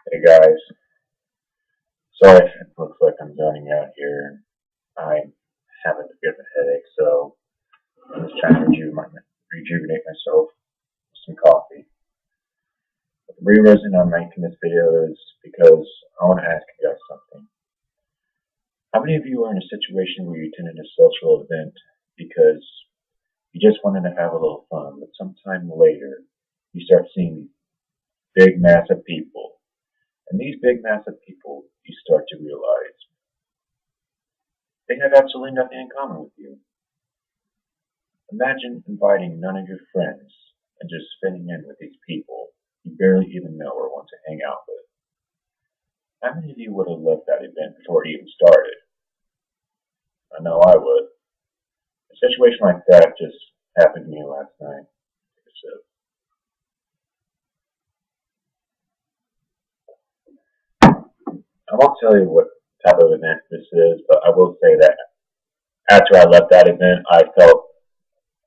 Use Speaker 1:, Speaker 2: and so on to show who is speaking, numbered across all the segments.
Speaker 1: Hey guys, sorry if it looks like I'm zoning out here. I'm having a bit of a headache, so I'm just trying to rejuvenate myself with some coffee. But the reason I'm making this video is because I want to ask you guys something. How many of you are in a situation where you attended a social event because you just wanted to have a little fun, but sometime later you start seeing big mass of people, and these big mass of people you start to realize they have absolutely nothing in common with you. Imagine inviting none of your friends and just fitting in with these people you barely even know or want to hang out with. How many of you would have left that event before it even started? I know I would. A situation like that just happened to me last night. I won't tell you what type of event this is, but I will say that after I left that event, I felt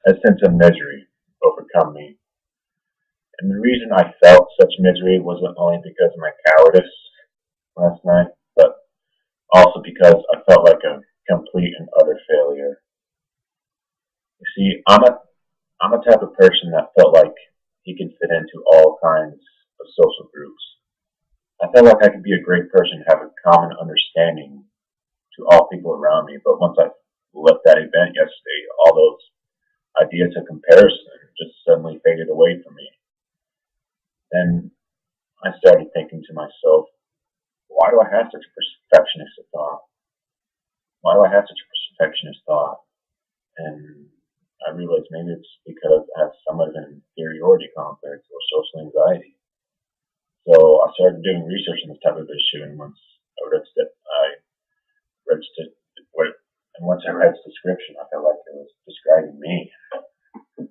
Speaker 1: a sense of misery overcome me. And the reason I felt such misery wasn't only because of my cowardice last night, but also because I felt like a complete and utter failure. You see, I'm a type of person that felt like he can fit into all kinds of social groups. I felt like I could be a great person, have a common understanding to all people around me. But once I left that event yesterday, all those ideas of comparison just suddenly faded away from me. And I started thinking to myself, why do I have such a perfectionist thought? Why do I have such a perfectionist thought? And I realized maybe it's because I have somewhat of an inferiority complex or social anxiety. So I started doing research on this type of issue, and once I read and once I read its description, I felt like it was describing me. I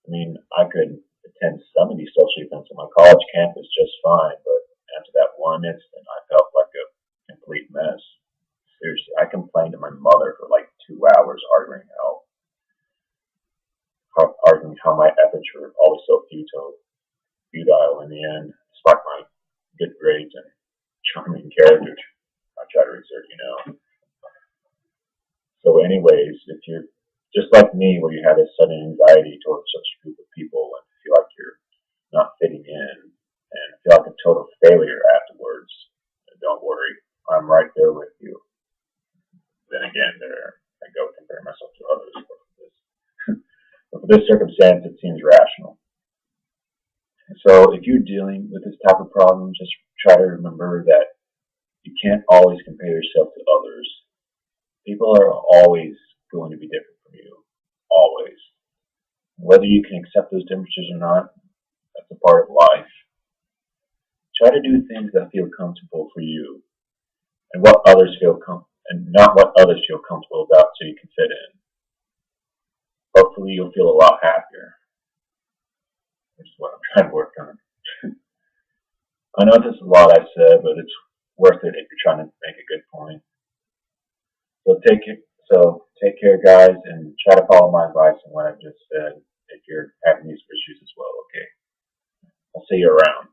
Speaker 1: mean, I could attend some of these social events on my college campus just fine, but after that one incident, I felt like a complete mess. Seriously, I complained to my mother for like 2 hours, arguing how my efforts were always so futile in the end, despite my good grades and charming character I try to exert. So anyways, if you're just like me, where you have a sudden anxiety towards such a group of people and feel like you're not fitting in and feel like a total failure afterwards, don't worry, I'm right there with you. Then again, there I go compare myself to others. But for this circumstance, it seems rational. So if you're dealing with this type of problem, just try to remember that you can't always compare yourself to others. People are always going to be different from you. Always. Whether you can accept those differences or not, that's a part of life. Try to do things that feel comfortable for you and not what others feel comfortable about so you can fit in. Hopefully you'll feel a lot happier. Which is what I'm trying to work on. I know this is a lot I said, but it's worth it if you're trying to make a good point. So take care, guys, and try to follow my advice on what I've just said if you're having these issues as well, okay? I'll see you around.